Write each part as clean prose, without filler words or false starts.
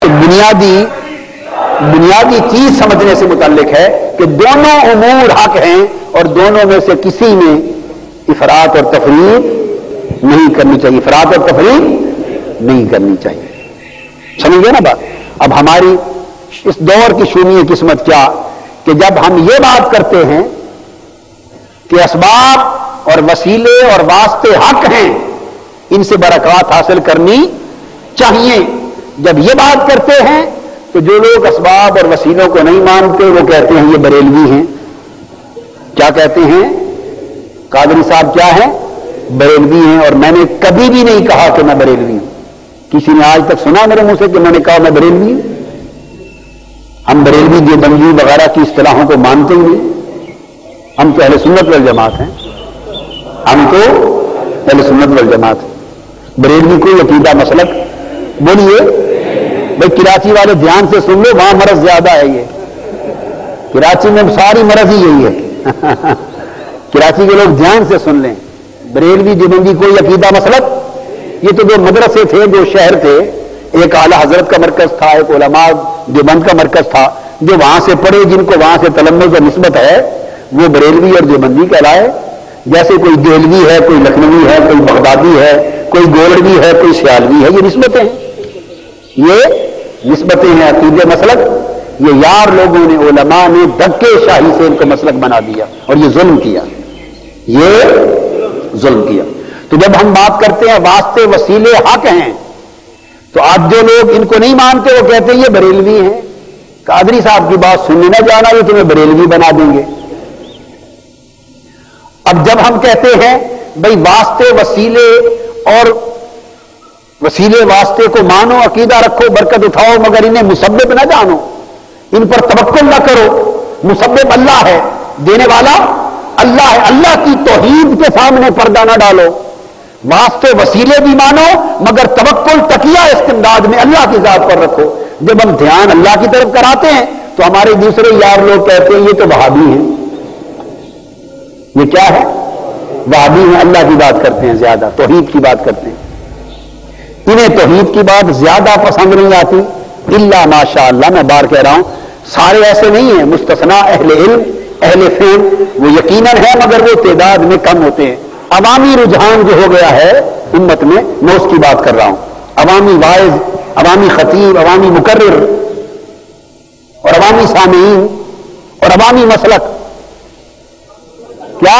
بنیادی چیز سمجھنے سے متعلق ہے کہ دونوں امور حق ہیں اور دونوں میں سے کسی میں افراط اور تفریط نہیں کرنی چاہیے، افراط اور تفریط نہیں کرنی چاہیے. سمجھ گئے نا بات؟ اب ہماری اس دور کی شومی قسمت کیا کہ جب ہم یہ بات کرتے ہیں کہ اسباب اور وسیلے اور واسطے حق ہیں، ان سے برکات حاصل کرنی چاہیے، جب یہ بات کرتے ہیں تو جو لوگ اسباب اور وسیلوں کو نہیں مانتے وہ کہتے ہیں یہ بریلوی ہیں. کیا کہتے ہیں؟ قادری صاحب کیا ہیں؟ بریلوی ہیں. اور میں نے کبھی بھی نہیں کہا کہ میں بریلوی ہوں. کسی نے آج تک سنا میرے منہ سے کہ میں نے کہا میں بریلوی ہوں؟ ہم بریلوی دیوبندی وغیرہ کی اصطلاحوں کو مانتے ہی نہیں. ہم تو اہل سنت والجماعت ہیں، ہم تو اہل سنت والجماعت ہیں. بریلوی کوئی عقیدہ مسلک بولیے بھائی. کراچی والے دھیان سے سن لو، وہاں مرض زیادہ ہے. یہ کراچی میں ساری مرض ہی یہی ہے. کراچی کے لوگ دھیان سے سن لیں، بریلوی دیوبندی کوئی عقیدہ مسلک. یہ تو جو مدرسے تھے، جو شہر تھے، ایک اعلی حضرت کا مرکز تھا، ایک علماء دیوبند کا مرکز تھا، جو وہاں سے پڑھے، جن کو وہاں سے تلمذ و نسبت ہے، وہ بریلوی اور دیوبندی کہلائے. جیسے کوئی دہلوی ہے، کوئی لکھنوی ہے، کوئی بغدادی ہے، کوئی گولڑوی ہے، کوئی سیالوی ہے. یہ نسبتیں ہیں، یہ نسبتیں ہیں، عقیدے مسلک. یہ یار لوگوں نے، علماء نے دھکے شاہی سے ان کو مسلک بنا دیا اور یہ ظلم کیا، یہ ظلم کیا. تو جب ہم بات کرتے ہیں واسطے وسیلے حق ہیں، تو آج جو لوگ ان کو نہیں مانتے وہ کہتے ہیں یہ بریلوی ہیں. قادری صاحب کی بات سننے نہ جانا، یہ تمہیں بریلوی بنا دیں گے. اب جب ہم کہتے ہیں بھئی واسطے وسیلے اور وسیلے واسطے کو مانو، عقیدہ رکھو، برکت اٹھاؤ، مگر انہیں مسبب نہ جانو، ان پر توکل نہ کرو. مسبب اللہ ہے، دینے والا اللہ ہے. اللہ کی توحید کے سامنے پردہ نہ ڈالو. واسطے وسیلے بھی مانو، مگر توکل تکیہ استمداد میں اللہ کی ذات پر رکھو. جب ہم دھیان اللہ کی طرف کراتے ہیں تو ہمارے دوسرے یار لوگ کہتے ہیں یہ تو وہابی ہیں. یہ کیا ہے؟ وہابی ہیں. اللہ کی بات کرتے ہیں زیادہ، توحید کی بات کرتے ہیں. انہیں توحید کی بات زیادہ پسند نہیں آتی. الا ماشاء اللہ، میں بار کہہ رہا ہوں، سارے ایسے نہیں ہیں. مستثنا اہل علم، اہل فہم وہ یقیناً ہے، مگر وہ تعداد میں کم ہوتے ہیں. عوامی رجحان جو ہو گیا ہے امت میں اس کی بات کر رہا ہوں. عوامی واعظ، عوامی خطیب، عوامی مقرر اور عوامی سامعین اور عوامی مسلک. کیا؟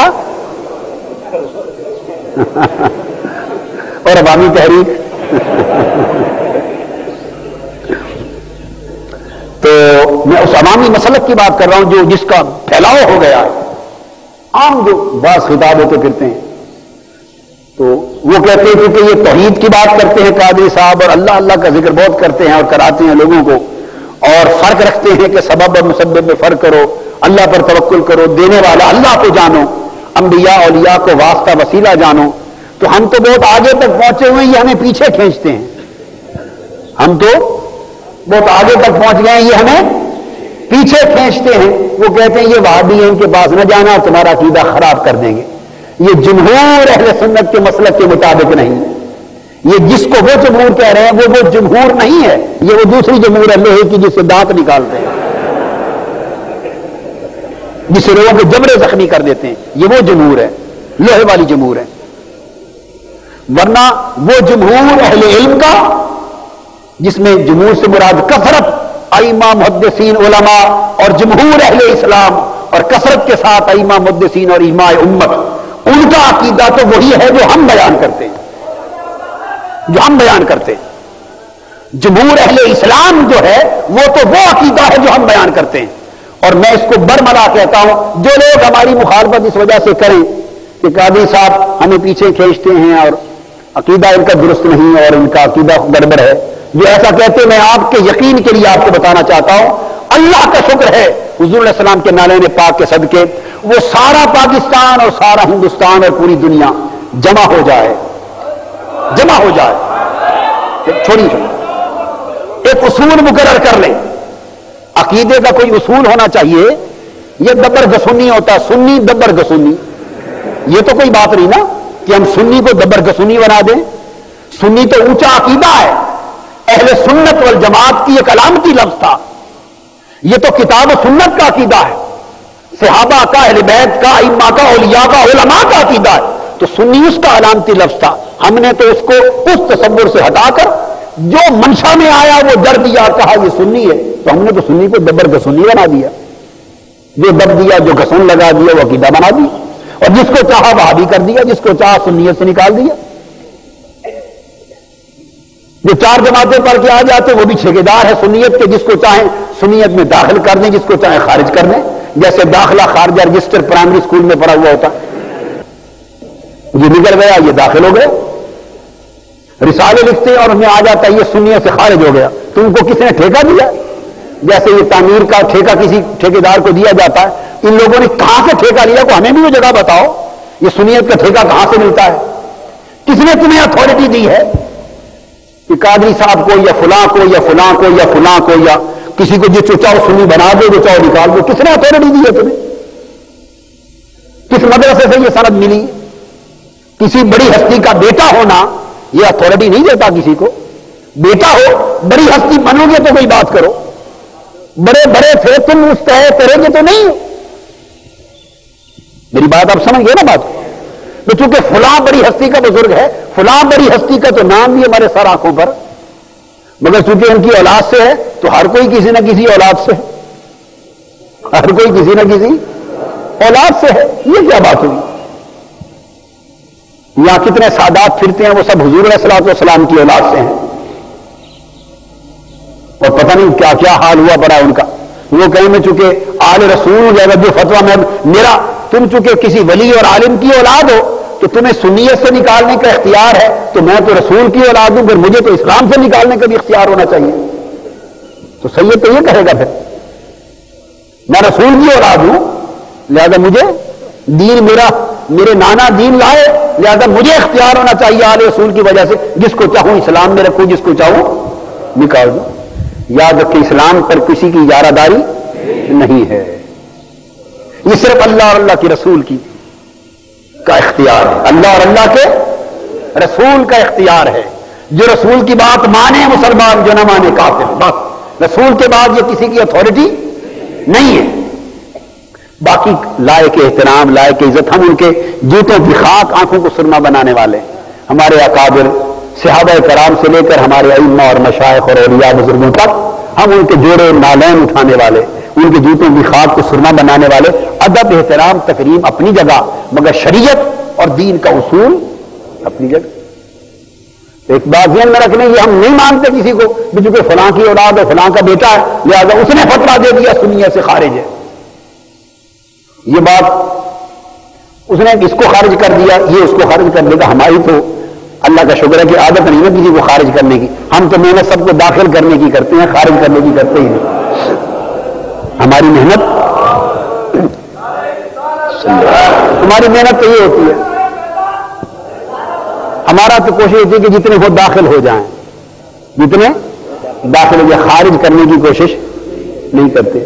اور عوامی تحریک. تو میں اس عوامی مسلک کی بات کر رہا ہوں جو جس کا پھیلاؤ ہو گیا ہے. عام جو بعض خطاب ہوتے پھرتے ہیں تو وہ کہتے ہیں کیونکہ یہ توحید کی بات کرتے ہیں قادری صاحب، اور اللہ اللہ کا ذکر بہت کرتے ہیں اور کراتے ہیں لوگوں کو، اور فرق رکھتے ہیں کہ سبب اور مسبب میں فرق کرو، اللہ پر توکل کرو، دینے والا اللہ کو جانو، انبیاء اولیاء کو واسطہ وسیلہ جانو. تو ہم تو بہت آگے تک پہنچے ہوئے ہیں، یہ ہمیں پیچھے کھینچتے ہیں. ہم تو بہت آگے تک پہنچ گئے ہیں، یہ ہمیں پیچھے کھینچتے ہیں. وہ کہتے ہیں یہ وہابی ہیں، ان کے پاس نہ جانا، تمہارا عقیدہ خراب کر دیں گے. یہ جمہور اہل سنت کے مسلک کے مطابق نہیں. یہ جس کو وہ جمہور کہہ رہے ہیں وہ جمہور نہیں ہے. یہ وہ دوسری جمہور ہے، لوہے کی، جس سے دانت نکالتے ہیں، جس سے لوگوں کو جبرے زخمی کر دیتے ہیں. یہ وہ جمہور ہے، لوہے والی جمہور ہے. ورنہ وہ جمہور اہل علم کا، جس میں جمہور سے مراد کثرت ائمہ محدثین علماء اور جمہور اہل اسلام، اور کثرت کے ساتھ ائمہ محدثین اور امام امت، ان کا عقیدہ تو وہی ہے جو ہم بیان کرتے ہیں. جمہور اہل اسلام جو ہے وہ تو وہ عقیدہ ہے جو ہم بیان کرتے ہیں. اور میں اس کو برملا کہتا ہوں، جو لوگ ہماری مخالفت اس وجہ سے کریں کہ قاضی صاحب ہمیں پیچھے کھینچتے ہیں اور عقیدہ ان کا درست نہیں اور ان کا عقیدہ گڑبڑ ہے، جو ایسا کہتے ہیں، میں آپ کے یقین کے لیے آپ کو بتانا چاہتا ہوں، اللہ کا شکر ہے حضور علیہ السلام کے نالین پاک کے صدقے وہ سارا پاکستان اور سارا ہندوستان اور پوری دنیا جمع ہو جائے. چھوڑی ایک اصول مقرر کر لیں. عقیدے کا کوئی اصول ہونا چاہیے. یہ دبر گسونی ہوتا ہے، سنی دبر گسونی. یہ تو کوئی بات نہیں نا کہ ہم سنی کو دبر گسونی بنا دیں. سنی تو اونچا عقیدہ ہے، اہل سنت والجماعت کی ایک علامتی لفظ تھا. یہ تو کتاب و سنت کا عقیدہ ہے، صحابہ کا، اہل بیت کا، ائمہ کا، اولیاء کا، علماء کا عقیدہ ہے. تو سنی اس کا علامتی لفظ تھا. ہم نے تو اس کو اس تصور سے ہٹا کر جو منشا میں آیا وہ جڑ دیا، کہا یہ سنی ہے. تو ہم نے تو سنی کو دبر گسنی بنا دیا، جو دب دیا، جو گسن لگا دیا وہ عقیدہ بنا دیا، اور جس کو چاہا وہابی کر دیا، جس کو چاہا سنیت سے نکال دیا. جو 4 جماعتیں پڑھ کے آ جاتے وہ بھی ٹھیکیدار ہے سنیت کے، جس کو چاہیں سنیت میں داخل کر دیں، جس کو چاہیں خارج کر دیں. جیسے داخلہ خارجہ رجسٹر پرائمری اسکول میں پڑھا ہوا ہوتا، یہ نکل گیا یہ داخل ہو گئے. رسالے لکھتے ہیں اور انہیں آ جاتا ہے یہ سنیت سے خارج ہو گیا. تم کو کس نے ٹھیکہ دیا؟ جیسے یہ تعمیر کا ٹھیکہ کسی ٹھیکیدار کو دیا جاتا ہے، ان لوگوں نے کہاں سے ٹھیکہ لیا؟ کو ہمیں بھی وہ جگہ بتاؤ، یہ سنیت کا ٹھیکہ کہاں سے ملتا ہے؟ کس نے تمہیں اتھارٹی دی ہے کہ قادری صاحب کو یا فلاں کو یا فلاں کو یا فلاں کو یا کسی کو جو چاہو سنی بنا دو، جو چاہو نکال دو؟ کس نے اتھارٹی دی ہے تمہیں؟ کس مدرسے سے یہ سند ملی؟ کسی بڑی ہستی کا بیٹا ہونا یہ اتھارٹی نہیں دیتا کسی کو. بیٹا ہو، بڑی ہستی بنو گے تو کوئی بات کرو، بڑے بڑے تھے تم مستحق کرو گے تو نہیں. میری بات آپ سمجھ گئے نا بات؟ تو چونکہ فلاں بڑی ہستی کا بزرگ ہے، فلاں بڑی ہستی کا تو نام بھی ہمارے سر آنکھوں پر، مگر چونکہ ان کی اولاد سے ہے تو ہر کوئی کسی نہ کسی اولاد سے ہے، ہر کوئی کسی نہ کسی اولاد سے ہے. یہ کیا بات ہوئی؟ یہاں کتنے سادات پھرتے ہیں وہ سب حضور علیہ الصلوۃ والسلام کی اولاد سے ہیں، اور پتہ نہیں کیا کیا حال ہوا پڑا ان کا. وہ کہیں میں چونکہ آل رسول یا جو فتویٰ میں میرا، تم چونکہ کسی ولی اور عالم کی اولاد ہو تو تمہیں سنیت سے نکالنے کا اختیار ہے، تو میں تو رسول کی اولاد ہوں، پھر مجھے تو اسلام سے نکالنے کا بھی اختیار ہونا چاہیے. تو سید تو یہ کہے گا پھر میں رسول کی اولاد ہوں لہذا مجھے دین میرے نانا دین لائے لہذا مجھے اختیار ہونا چاہیے آل رسول کی وجہ سے، جس کو چاہوں اسلام میں رکھوں، جس کو چاہوں نکال دوں. یاد رکھیں اسلام پر کسی کی اجارہ داری نہیں ہے، یہ صرف اللہ اور اللہ کے رسول کا اختیار ہے. اللہ اور اللہ کے رسول کا اختیار ہے. جو رسول کی بات مانے مسلمان، جو نہ مانے کافر. بس رسول کے بعد یہ کسی کی اتھارٹی نہیں ہے. باقی لائق احترام، لائق عزت، ہم ان کے جوتوں کی خاک آنکھوں کو سرما بنانے والے. ہمارے اکابر صحابہ کرام سے لے کر ہمارے ائمہ اور مشائخ اور اولیاء بزرگوں تک ہم ان کے جوڑے نالین اٹھانے والے، ان کے جوتوں کی خاک کو سرما بنانے والے. ادب، احترام، تکریم اپنی جگہ، مگر شریعت اور دین کا اصول اپنی جگہ. ایک بات ذہن میں رکھنے، یہ ہم نہیں مانتے کسی کو چونکہ فلاں کی اولاد ہے، فلاں کا بیٹا ہے لہذا اس نے فتویٰ دے دیا سنیت سے خارج ہے. یہ بات اس نے اس کو خارج کر دیا، یہ اس کو خارج کر دے گا. ہماری تو اللہ کا شکر ہے کہ عادت نہیں ہے کسی کو خارج کرنے کی. ہم تو محنت سب کو داخل کرنے کی کرتے ہیں، خارج کرنے کی کرتے ہی نہیں. ہماری محنت تو یہ ہوتی ہے، ہمارا تو کوشش ہوتی ہے کہ جتنے وہ داخل ہو جائیں، جتنے داخل ہو جائیں، خارج کرنے کی کوشش نہیں کرتے.